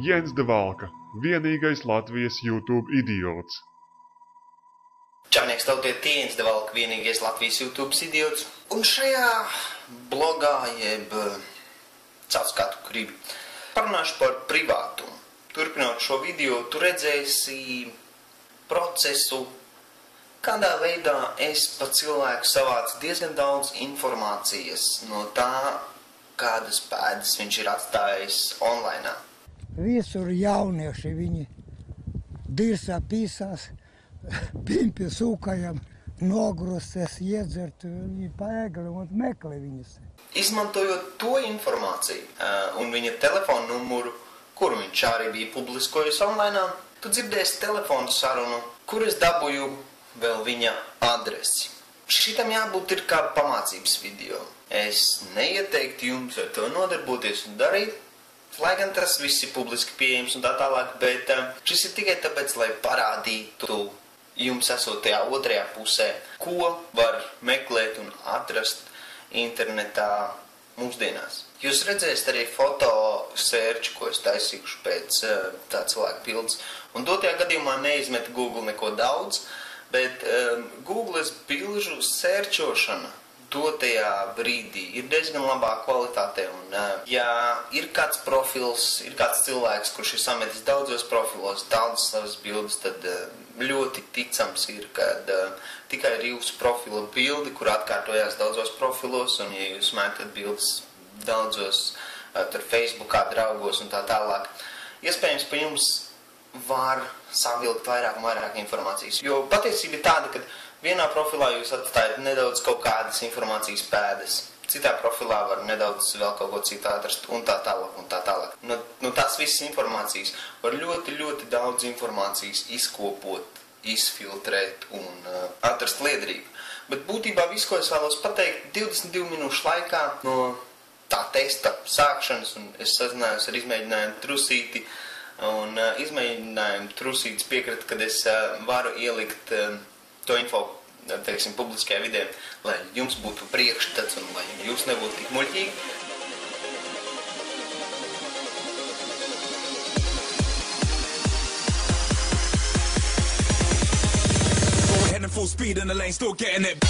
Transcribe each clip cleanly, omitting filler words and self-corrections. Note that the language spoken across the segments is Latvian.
Jens De Valka, vienīgais Latvijas YouTube idiots. Čaunieks tautiet Jens De Valka, vienīgais Latvijas YouTube idiots. Un šajā blogā, jeb caurskatu gribi, parunāšu par privātumu. Turpinot šo video, tu redzēsi procesu, kādā veidā es pa cilvēku savācu diezgan daudz informācijas no tā, kādas pēdas viņš ir atstājis online. Visur jaunieši viņi dirsā pīsās, pimpi sūkajam, nogrusties, iedzert, viņi paēgli un meklē viņas. Izmantojot to informāciju un viņa telefonu numuru, kuru viņš arī bija publiskojis online, tu dzirdēsi telefonu sarunu, kur es dabūju vēl viņa adresi. Šitam jābūt ir kā pamācības video. Es neieteiktu jums ar to nodarboties un darīt, lai gan tas viss ir publiski pieejams un tā tālāk, bet šis ir tikai tāpēc, lai parādītu jums esot tajā otrajā pusē, ko var meklēt un atrast internetā mūsdienās. Jūs redzēsiet arī foto sērču, ko es taisīšu pēc tā cilvēka bildes. Un dotajā gadījumā neizmet Google neko daudz, bet Googles bilžu sērčošana dotajā brīdī ir diezgan labā kvalitātē. Un, ja ir kāds profils, ir kāds cilvēks, kurš ir sametis daudzos profilos, daudzas savas bildes, tad ļoti ticams ir, kad tikai ir jūsu profila bildi, kur atkārtojās daudzos profilos, un ja jūs metat bildes daudzos tur Facebookā, draugos un tā tālāk, iespējams pa jums var savilkt vairāk un vairāk informācijas. Jo patiesība ir tāda, ka vienā profilā jūs atstājat nedaudz kaut kādas informācijas pēdas, citā profilā var nedaudz vēl kaut ko citu atrast un tā tālāk un tā tālāk. No tās visas informācijas var ļoti, ļoti daudz informācijas izkopot, izfiltrēt un atrast liederīgu. Bet būtībā viss, ko es vēlos pateikt, 22 minūšu laikā no tā testa sākšanas, un es sazinājos ar izmēģinājumu trusīti, un izmēģinājumu trusītis piekrita, kad es varu ielikt to info, teiksim, publiskajā vidē, lai jums būtu priekšstats un lai jūs nebūtu tik muļķīgi. Heading full speed in the lane, still getting it.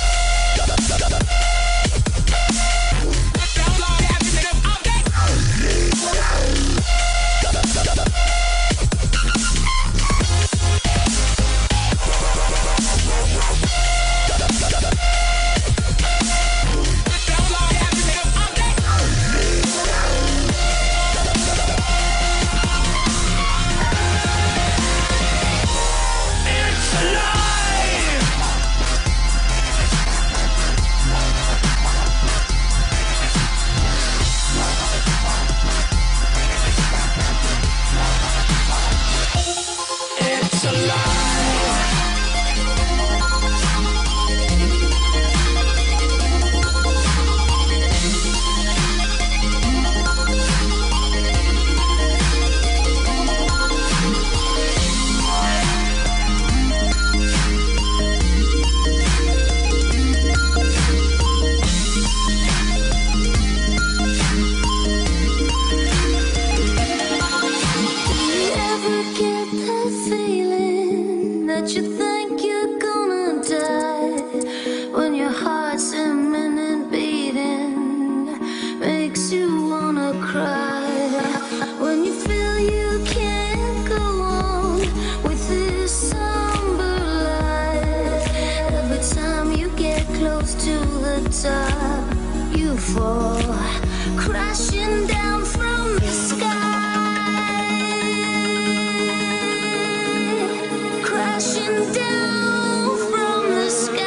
You fall crashing down from the sky, crashing down from the sky.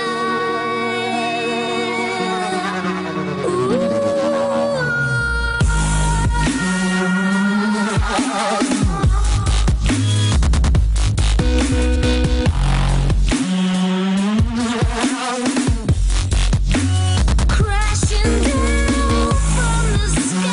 Crashing down from the sky.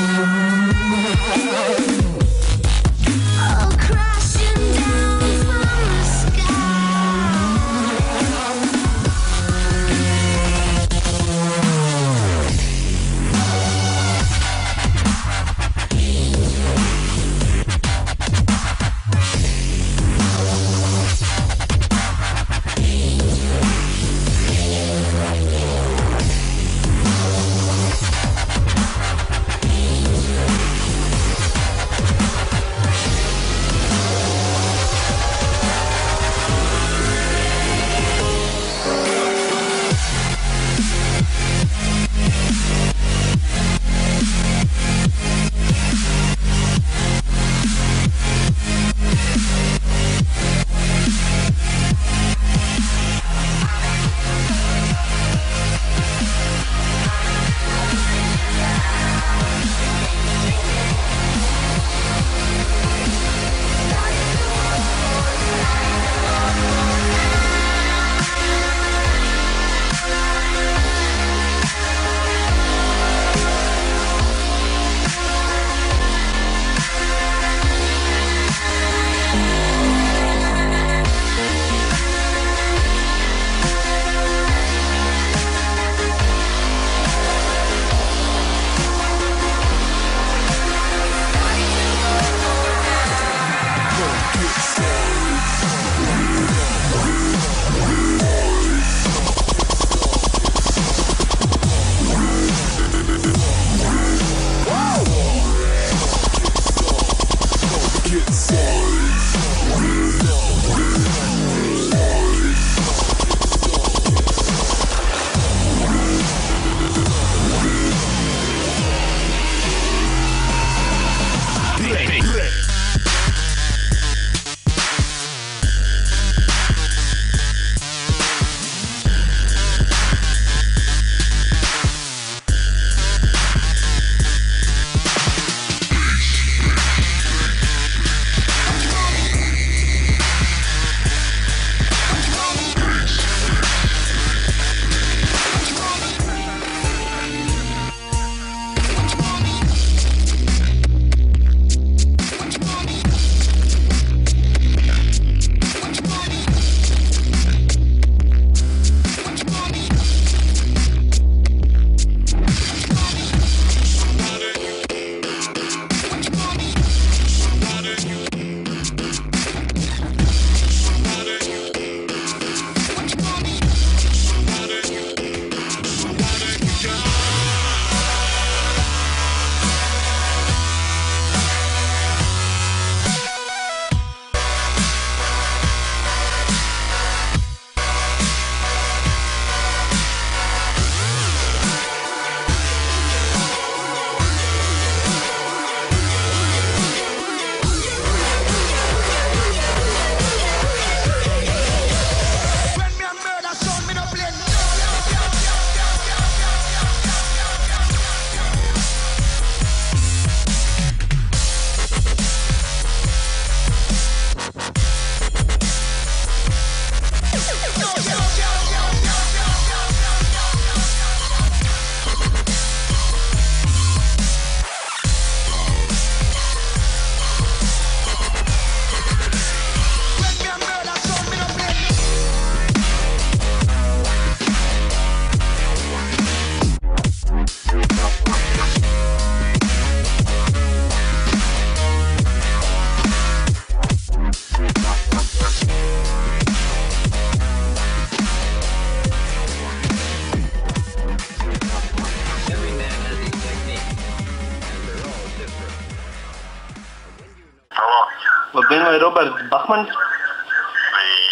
Vien vai Roberts Bahmanis?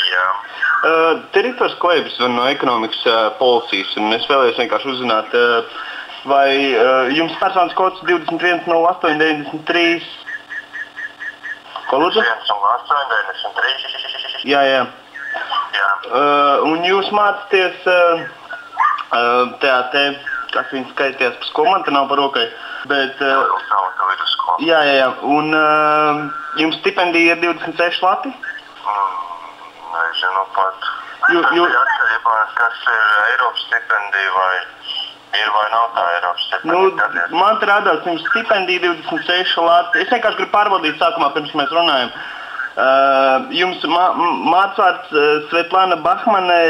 Jā. Direktors Kleibs no ekonomikas policijas, un es vēlējos vienkārši uzzināt, vai jums personas kods 210893? Ko lūdzu? 210893. Jā. Jā. Un jūs mācāties tajā te, kas viņi skaitījās par skolu, man te nav par rokai, bet... Jā. Un jums stipendija ir 26 lati? Nezinu pat. Atkarībā, kas ir Eiropas stipendija vai ir vai nav tā Eiropas stipendija? Man te rādās jums stipendija 26 lati. Es vienkārši gribu pārbaudīt sākumā, pirms mēs runājam. Jums mācvārds Svetlana Bahmane.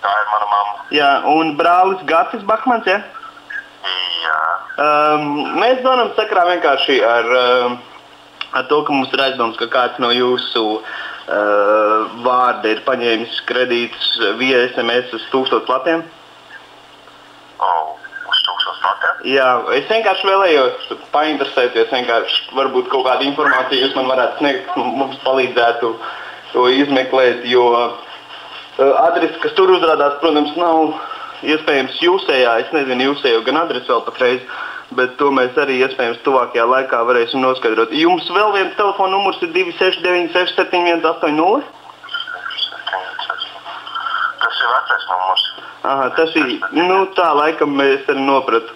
Tā ir mana mamma. Jā, un brālis Gatis Bahmans, ja? Jā. Mēs zvanām sakarā vienkārši ar to, ka mums ir aizdoms, ka kāds no jūsu vārda ir paņēmis kredītus via SMS uz 1000 latiem. Uz 1000 latiem? Jā, es vienkārši vēlējos painteresēties, vienkārši varbūt kaut kādu informāciju jūs man varētu sniegt, mums palīdzētu to izmeklēt, jo adrese, kas tur uzrādās, protams, nav iespējams jūsējā, es nezinu jūsējo gan adresi vēl patreiz, bet to mēs arī iespējams tuvākajā laikā varēsim noskaidrot. Jums vēl viens telefona numurs ir 269671180? Tas ir vecais numurs. Aha, tas ir, tā laikam es arī nopratu.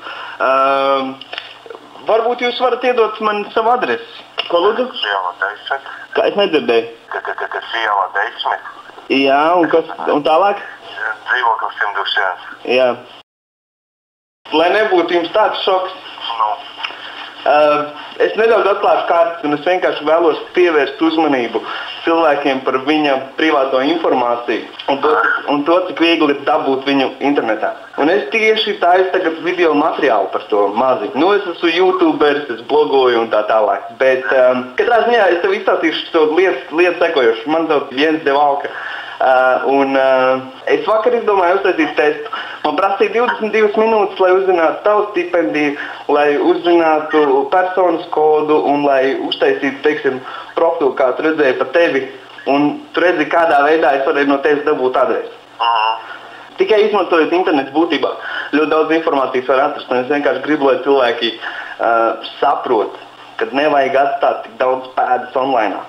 Varbūt jūs varat iedot man savu adresi. Ko lūdzu? Iela 10. Kā es nedzirdēju? Kas iela 10. Jā, un tālāk? Dzīvoklis 121. Jā. Lai nebūtu jums tāds šoks, es nedaudz atklāšu kārtas, un es vienkārši vēlos pievērst uzmanību cilvēkiem par viņa privāto informāciju un to, cik viegli ir dabūt viņu internetā. Un es tieši taisu tagad video materiālu par to mazi. Es esmu YouTuberis, es blogoju un tā tālāk, bet katrā ziņā es tev izstāstīšu to lietu sekojošu. Man sauc Jens Devalka. Es vakar izdomāju uztaisīt testu. Man prasīja 22 minūtes, lai uzzinātu tavu stipendiju, lai uzzinātu personas kodu un lai uztaisītu, teiksim, profilu, kā tu redzēji par tevi. Un tu redzi, kādā veidā es varēju no tevis dabūt adresi. Tikai izmantojot internetu būtībā ļoti daudz informācijas var atrast. Un es vienkārši gribu, lai cilvēki saprot, ka nevajag atstāt tik daudz pēdas online.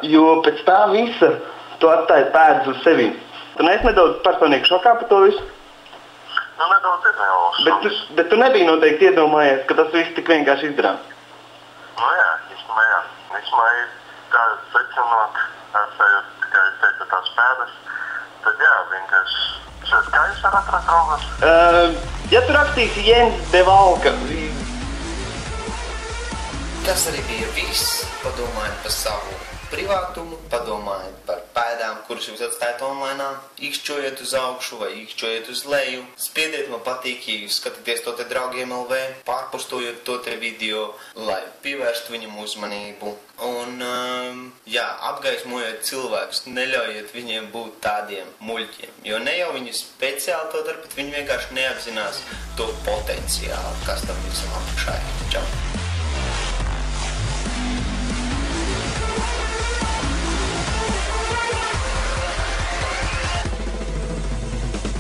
Jo pēc tā visa tu atstāji pēdas uz sevi. Tu neesi nedaudz personīgi šokā par to visu? Nedaudz ir jau. Bet tu nebija noteikti iedomājies, ka tas viss tik vienkārši izdarām? Jā, īstenībā ir tā secinot, tikai es teicu tās pēdas, tad jā, vienkārši šeit kā jūs varat atrast draugus? Ja tu rakstīsi Jens Devalka. Tas arī bija viss. Padomājiet par savu privātumu, padomājiet par pēdām, kuras jūs atstājat online, īkšķojiet uz augšu vai īkšķojiet uz leju, spiediet man patīk, ja jūs skatāties to te draugiem LV, pārpostojot to te video, lai pievērstu viņam uzmanību. Un, apgaismojiet cilvēkus, neļaujiet viņiem būt tādiem muļķiem, jo ne jau viņi speciāli to dara, bet viņi vienkārši neapzinās to potenciālu, kas tam visam apakšā ir. Čau!